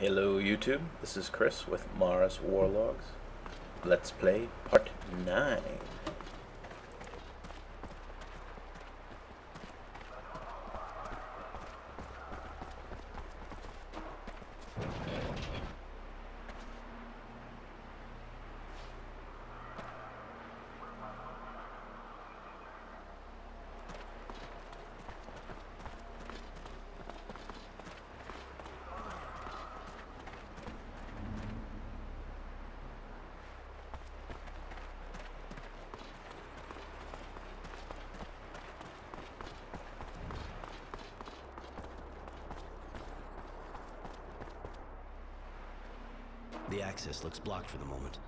Hello YouTube, this is Chris with Mars Warlogs. Let's play part 9. The access looks blocked for the moment.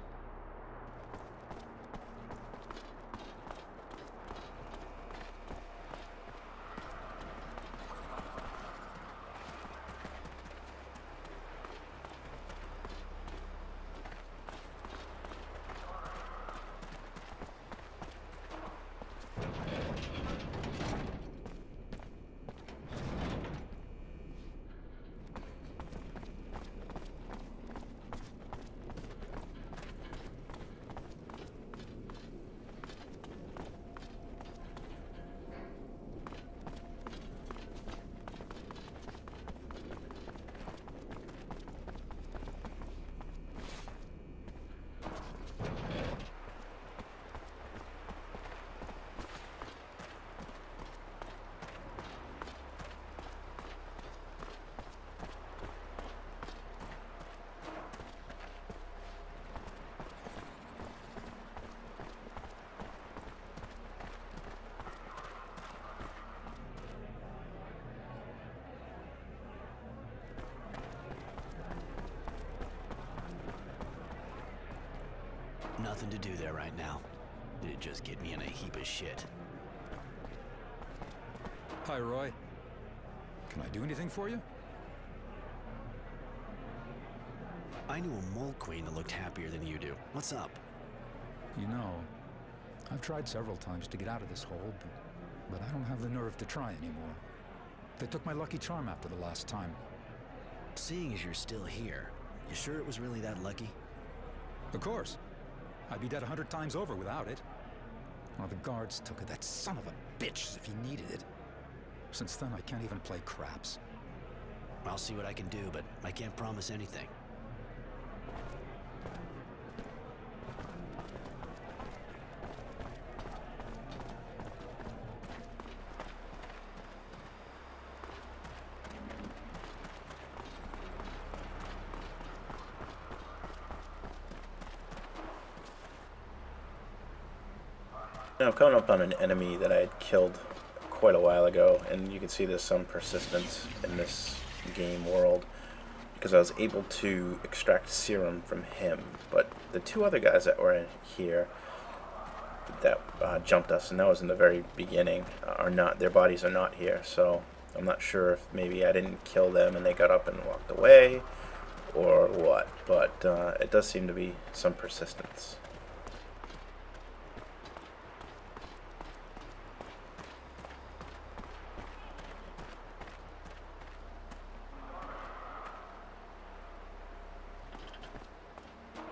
Nothing to do there right now. It'd just get me in a heap of shit. Hi, Roy. Can I do anything for you? I knew a mole queen that looked happier than you do. What's up? You know, I've tried several times to get out of this hole, but I don't have the nerve to try anymore. They took my lucky charm after the last time. Seeing as you're still here, you sure it was really that lucky? Of course. I'd be dead 100 times over without it. One of the guards took it, that son of a bitch, as if he needed it. Since then, I can't even play craps. I'll see what I can do, but I can't promise anything. Now I'm coming up on an enemy that I had killed quite a while ago, and you can see there's some persistence in this game world because I was able to extract serum from him, but the two other guys that were in here that jumped us, and that was in the very beginning, are not, their bodies are not here, so I'm not sure if maybe I didn't kill them and they got up and walked away or what, but it does seem to be some persistence.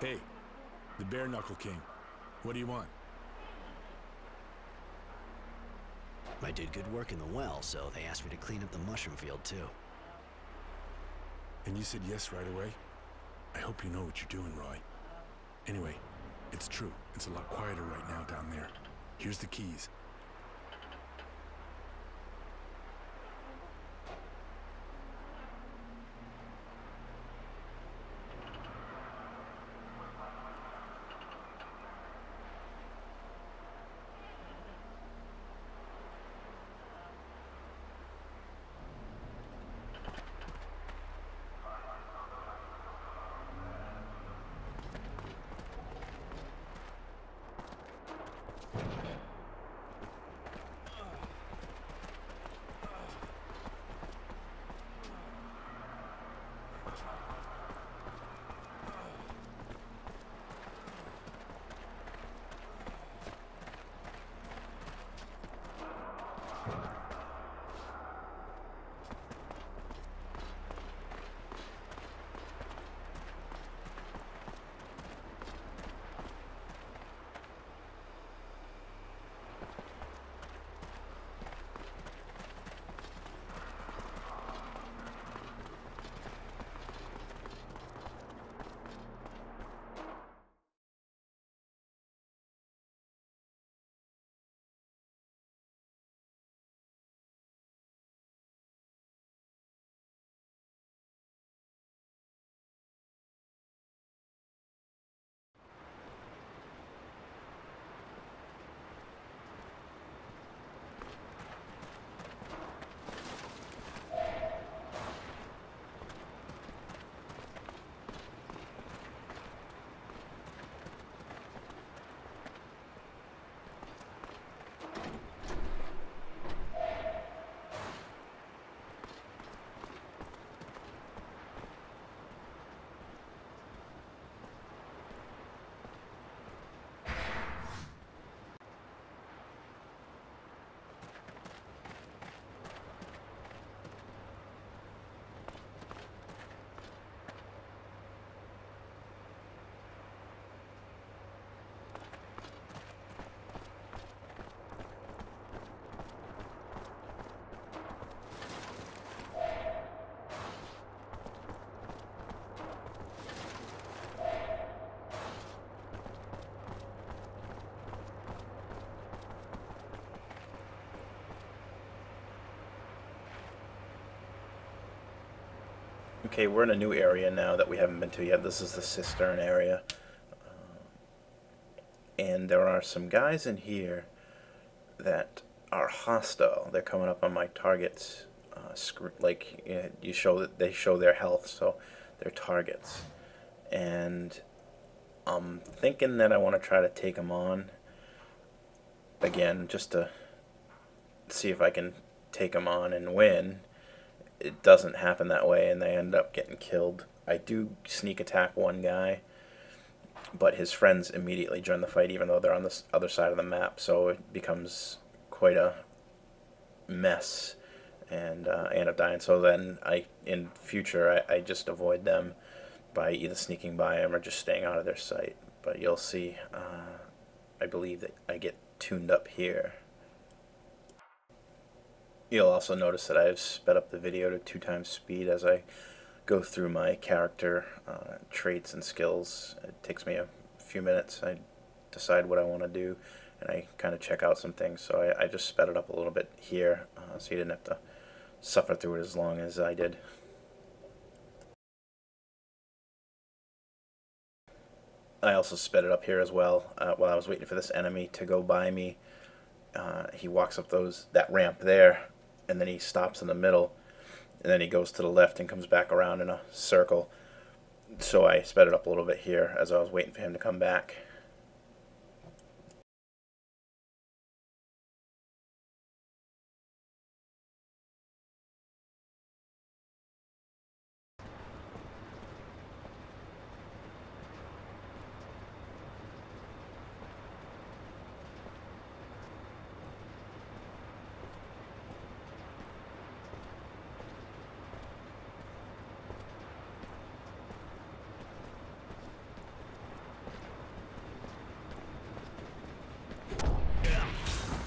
Hey, the Bare Knuckle King. What do you want? I did good work in the well, so they asked me to clean up the mushroom field, too. And you said yes right away? I hope you know what you're doing, Roy. Anyway, it's true. It's a lot quieter right now down there. Here's the keys. Okay, we're in a new area now that we haven't been to yet. This is the cistern area. And there are some guys in here that are hostile. They're coming up on my targets. You show that they show their health, so they're targets. And I'm thinking that I want to try to take them on again, just to see if I can take them on and win. It doesn't happen that way, and they end up getting killed. I do sneak attack one guy, but his friends immediately join the fight, even though they're on the other side of the map, so it becomes quite a mess, and I end up dying. So then in future, I just avoid them by either sneaking by them or just staying out of their sight. But you'll see, I believe that I get tuned up here. You'll also notice that I've sped up the video to 2 times speed as I go through my character traits and skills. It takes me a few minutes. I decide what I want to do, and I kind of check out some things. So I just sped it up a little bit here, so you didn't have to suffer through it as long as I did. I also sped it up here as well while I was waiting for this enemy to go by me. He walks up that ramp there, and then he stops in the middle, and then he goes to the left and comes back around in a circle. So I sped it up a little bit here as I was waiting for him to come back.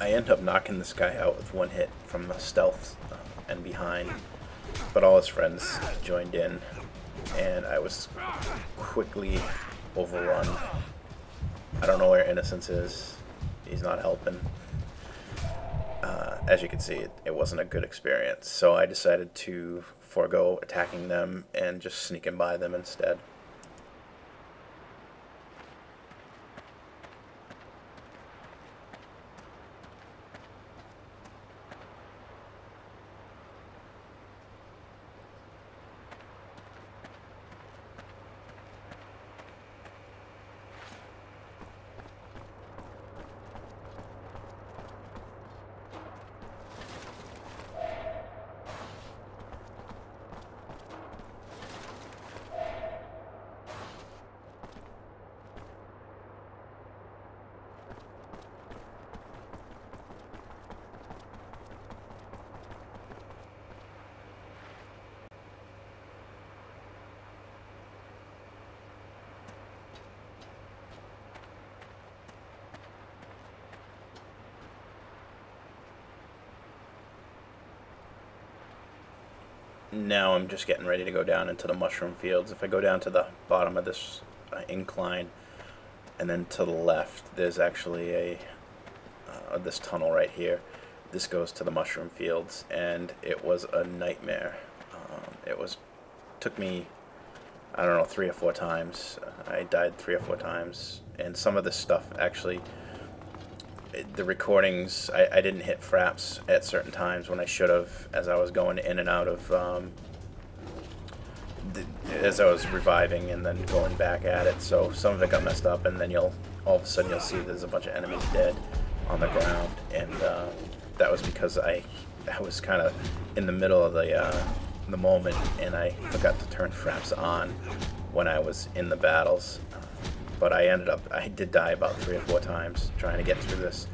I end up knocking this guy out with 1 hit from the stealth and behind, but all his friends joined in, and I was quickly overrun. I don't know where Innocence is. He's not helping. As you can see, it wasn't a good experience, so I decided to forego attacking them and just sneaking by them instead. Now I'm just getting ready to go down into the mushroom fields. If I go down to the bottom of this incline and then to the left, there's actually this tunnel right here. This goes to the mushroom fields, and it was a nightmare. Took me, I don't know, 3 or 4 times. I died 3 or 4 times, and some of this stuff actually, the recordings, I didn't hit fraps at certain times when I should have, as I was going in and out of, as I was reviving and then going back at it. So some of it got messed up, and then all of a sudden you'll see there's a bunch of enemies dead on the ground, and that was because I was kind of in the middle of the moment, and I forgot to turn fraps on when I was in the battles. But I did die about 3 or 4 times trying to get through this.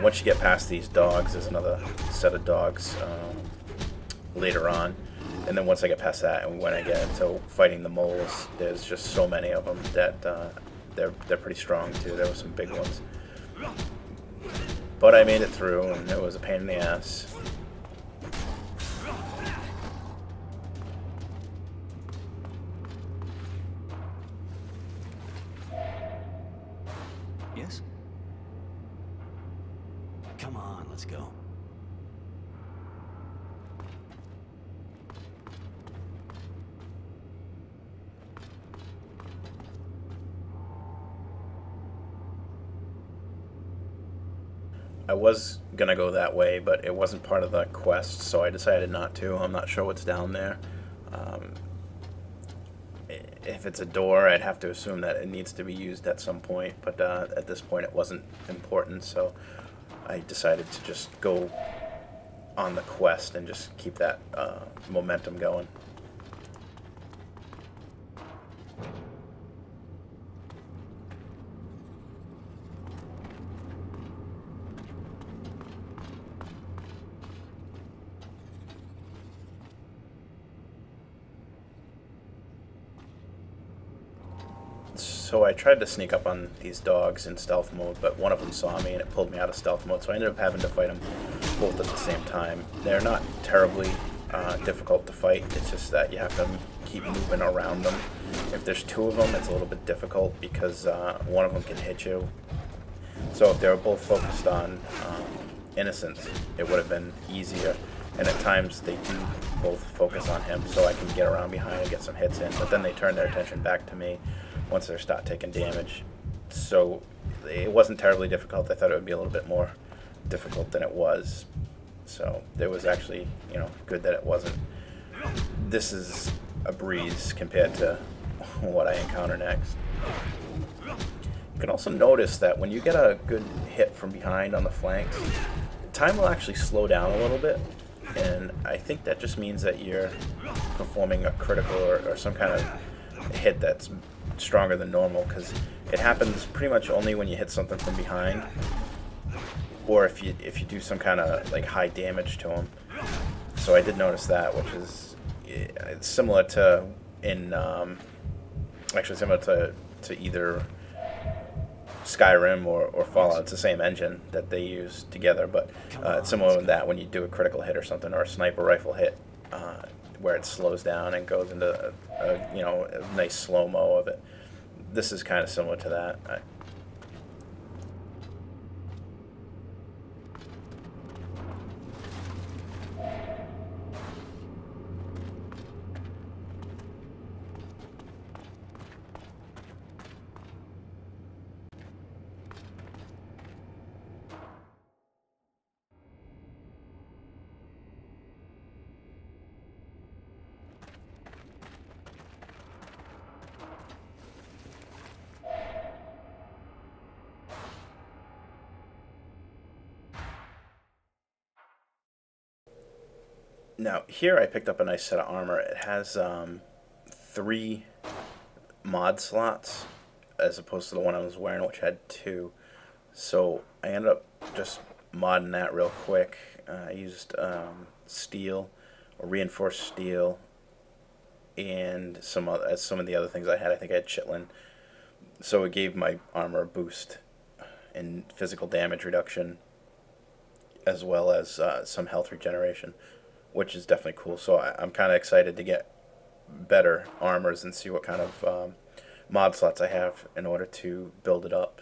Once you get past these dogs, there's another set of dogs later on. And then once I get past that, and when I get into fighting the moles, there's just so many of them that they're pretty strong too. There were some big ones. But I made it through, and it was a pain in the ass. Yes? Come on, let's go. I was gonna go that way, but it wasn't part of the quest, so I decided not to. I'm not sure what's down there. Um, if it's a door, I'd have to assume that it needs to be used at some point, but at this point it wasn't important, so I decided to just go on the quest and just keep that momentum going. So I tried to sneak up on these dogs in stealth mode, but one of them saw me and it pulled me out of stealth mode, so I ended up having to fight them both at the same time. They're not terribly difficult to fight, it's just that you have to keep moving around them. If there's two of them, it's a little bit difficult because one of them can hit you. So if they were both focused on innocence, it would have been easier. And at times they do both focus on him, so I can get around behind and get some hits in, but then they turn their attention back to me once they start taking damage. So it wasn't terribly difficult. I thought it would be a little bit more difficult than it was. So it was actually, you know, good that it wasn't. This is a breeze compared to what I encounter next. You can also notice that when you get a good hit from behind on the flanks, time will actually slow down a little bit. And I think that just means that you're performing a critical or some kind of hit that's stronger than normal, because it happens pretty much only when you hit something from behind, or if you do some kind of like high damage to them. So I did notice that, which is it's similar to actually similar to either Skyrim or Fallout. It's the same engine that they use together, but it's similar to that when you do a critical hit or something, or a sniper rifle hit, where it slows down and goes into a nice slow-mo of it. This is kind of similar to that. Now, here I picked up a nice set of armor. It has 3 mod slots, as opposed to the one I was wearing, which had 2. So I ended up just modding that real quick. I used steel, or reinforced steel, and some of the other things I had. I think I had chitlin. So it gave my armor a boost in physical damage reduction, as well as some health regeneration, which is definitely cool. So I'm kind of excited to get better armors and see what kind of mod slots I have in order to build it up.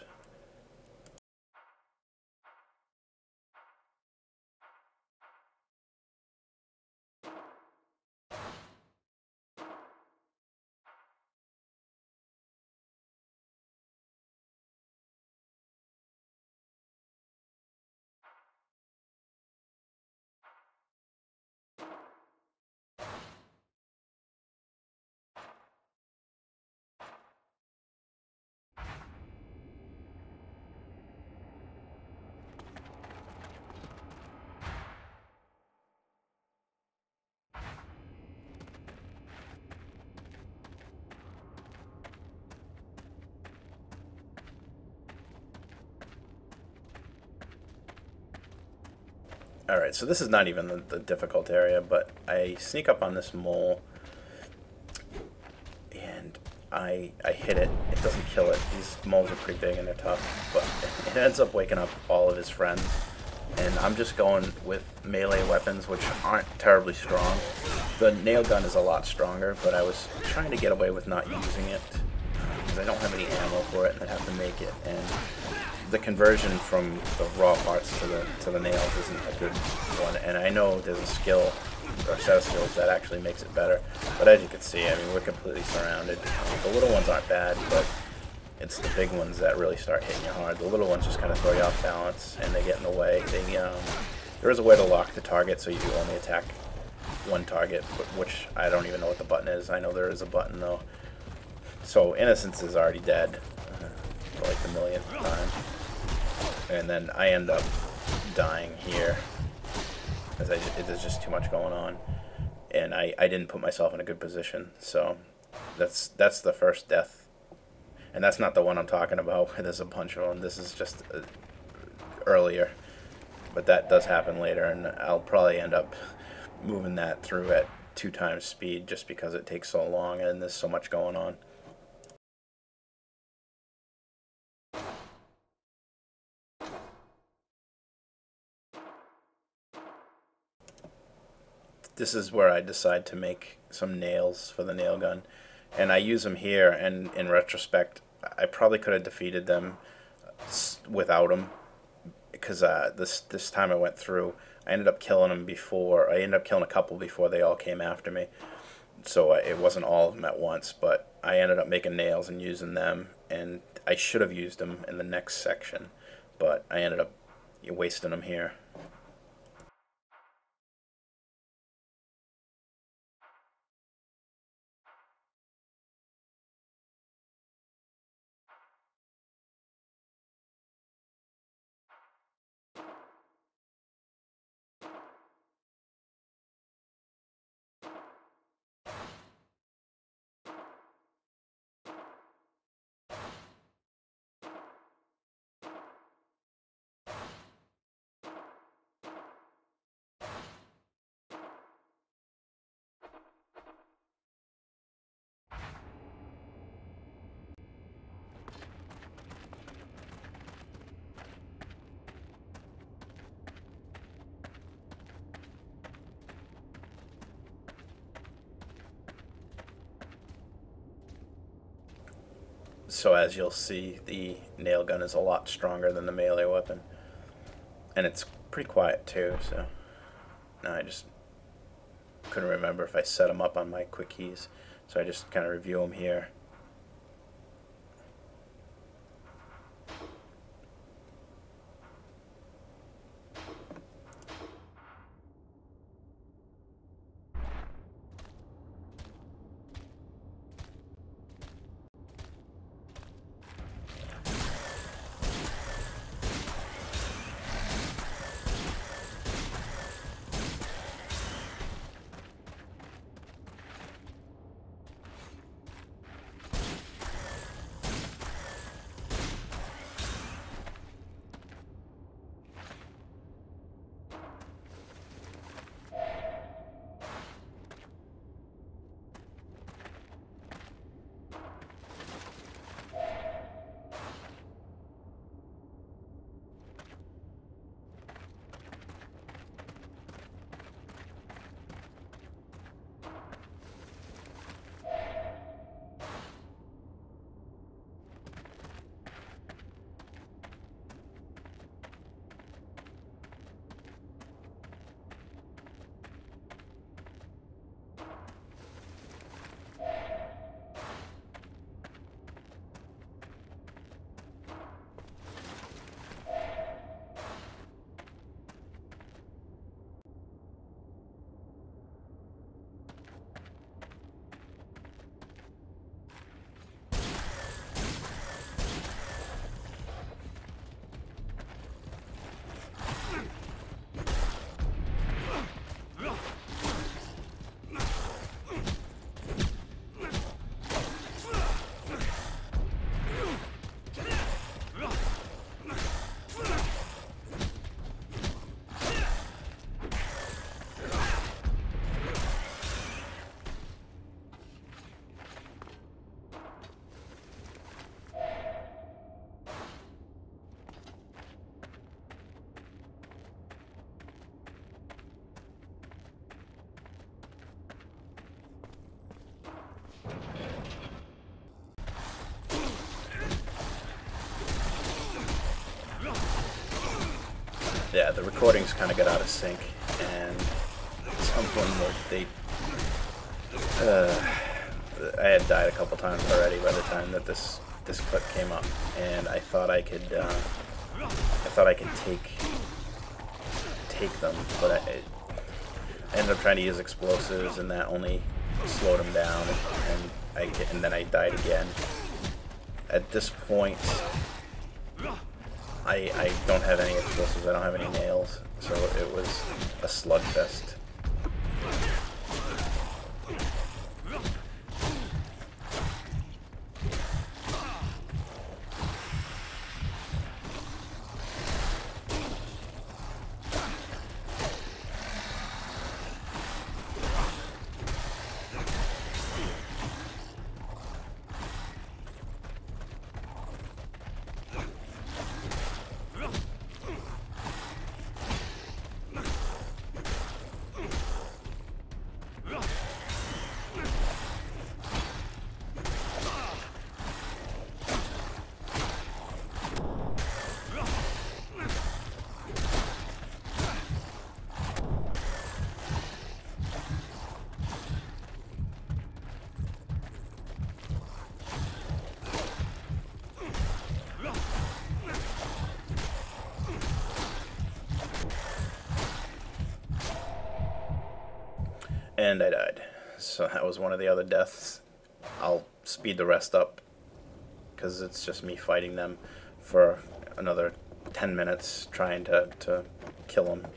Alright, so this is not even the difficult area, but I sneak up on this mole, and I hit it. It doesn't kill it. These moles are pretty big and they're tough, but it ends up waking up all of his friends. And I'm just going with melee weapons, which aren't terribly strong. The nail gun is a lot stronger, but I was trying to get away with not using it, because I don't have any ammo for it, and I'd have to make it. And the conversion from the raw parts to the nails isn't a good one, and I know there's a skill or set of skills that actually makes it better. But as you can see, I mean, we're completely surrounded. The little ones aren't bad, but It's the big ones that really start hitting you hard. The little ones just kind of throw you off balance, and they get in the way. There is a way to lock the target so you only attack one target, which I don't even know what the button is. I know there is a button, though. So Innocence is already dead for like the millionth time. And then I end up dying here, because there's just too much going on. And I didn't put myself in a good position, so that's the first death. And that's not the one I'm talking about. There's a bunch of them. This is just earlier. But that does happen later, and I'll probably end up moving that through at 2 times speed just because it takes so long and there's so much going on. This is where I decide to make some nails for the nail gun. And I use them here, and in retrospect, I probably could have defeated them without them. Because this time I went through, I ended up killing them before. I ended up killing a couple before they all came after me. So it wasn't all of them at once, but I ended up making nails and using them. And I should have used them in the next section, but I ended up wasting them here. So as you'll see, the nail gun is a lot stronger than the melee weapon. And it's pretty quiet too, so now I just couldn't remember if I set them up on my quick keys. So I just kind of review them here. Yeah, the recordings kind of got out of sync, and something where I had died a couple times already by the time that this this clip came up, and I thought I could take them, but I ended up trying to use explosives, and that only slowed them down, and then I died again. At this point, I don't have any explosives, I don't have any nails, so it was a slugfest. And I died. So that was one of the other deaths. I'll speed the rest up because it's just me fighting them for another 10 minutes trying to kill them.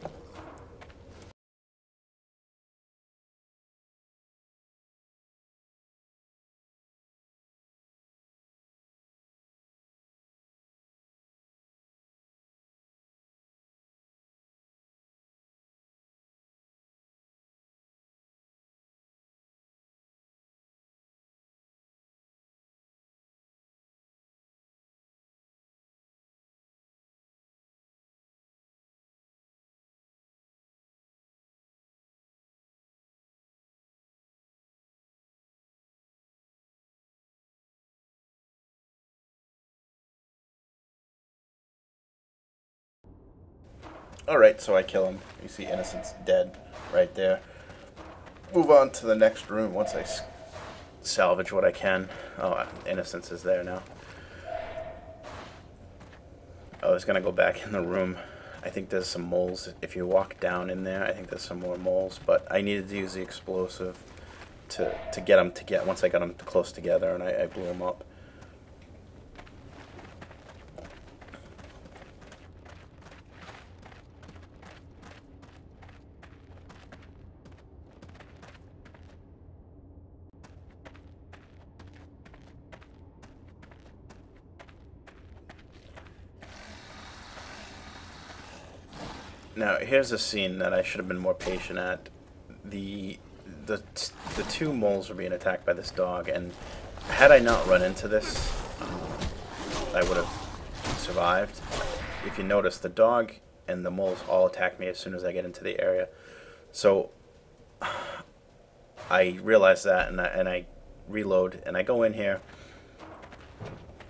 Alright, so I kill him. You see Innocent's dead right there. Move on to the next room once I salvage what I can. Oh, Innocence is there now. I was gonna go back in the room. I think there's some moles. If you walk down in there, I think there's some more moles. But I needed to use the explosive to get them once I got them close together, and I blew them up. Now, here's a scene that I should have been more patient at. The two moles were being attacked by this dog, and had I not run into this, I would have survived. If you notice, the dog and the moles all attack me as soon as I get into the area. So I realize that, and I reload, and I go in here.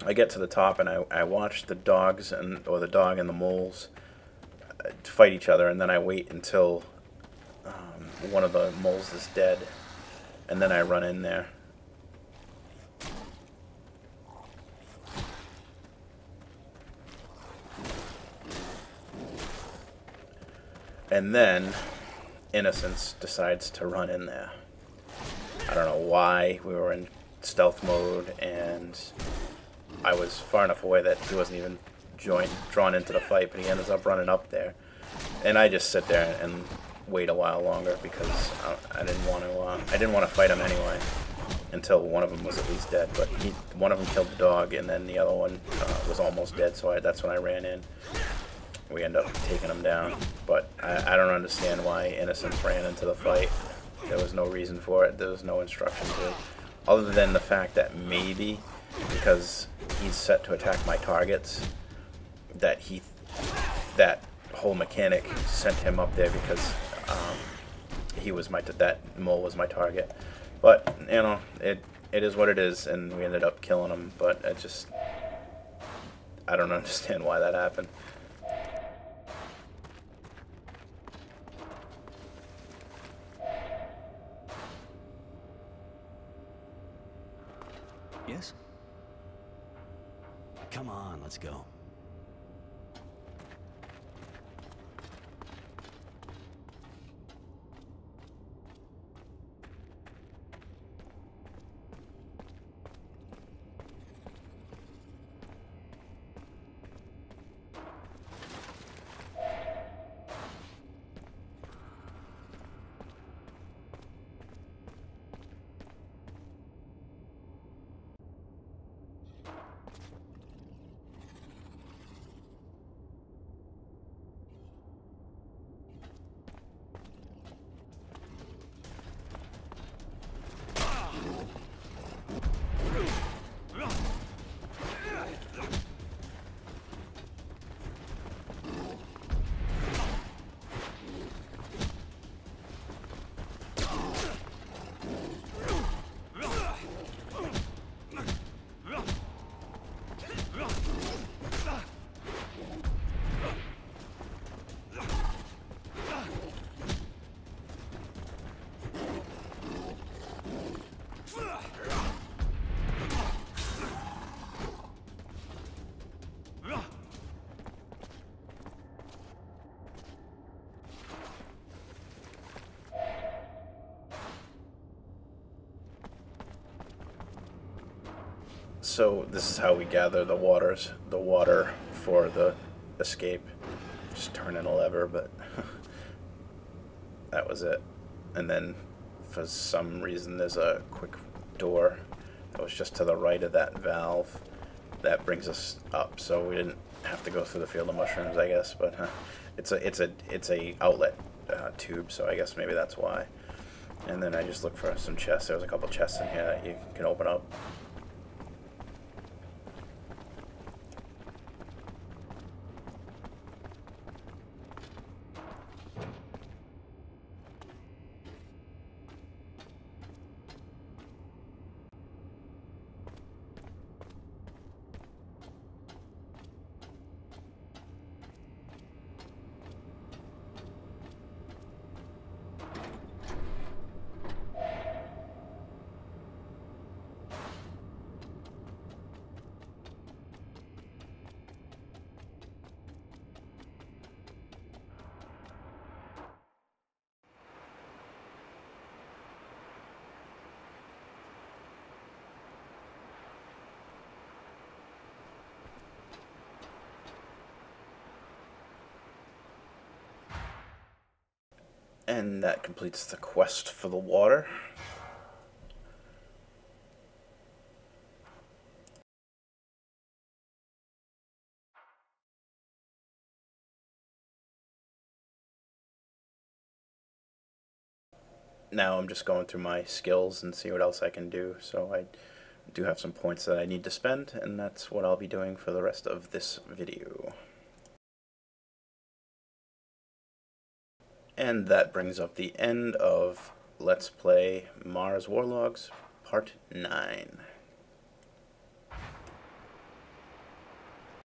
I get to the top, and I watch the dogs or the dog and the moles fight each other, and then I wait until one of the moles is dead, and then I run in there. And then Innocence decides to run in there. I don't know why. We were in stealth mode, and I was far enough away that he wasn't even drawn into the fight, but he ends up running up there, and I just sit there and wait a while longer because I didn't want to fight him anyway until one of them was at least dead. But one of them killed the dog, and then the other one was almost dead, so that's when I ran in. We ended up taking him down, but I don't understand why Innocence ran into the fight. There was no reason for it. There was no instruction to it, other than the fact that maybe because he's set to attack my targets, that whole mechanic sent him up there because that mole was my target. But you know, it is what it is, and we ended up killing him. But I don't understand why that happened. Yes? Come on, let's go. So this is how we gather the water for the escape. Just turning a lever, but that was it. And then for some reason there's a quick door that was just to the right of that valve that brings us up, so we didn't have to go through the field of mushrooms, I guess. But it's a outlet tube, so I guess maybe that's why. And then I just looked for some chests. There was a couple chests in here that you can open up. And that completes the quest for the water. Now I'm just going through my skills and see what else I can do. So I do have some points that I need to spend, and that's what I'll be doing for the rest of this video. And that brings up the end of Let's Play Mars War Logs Part 9.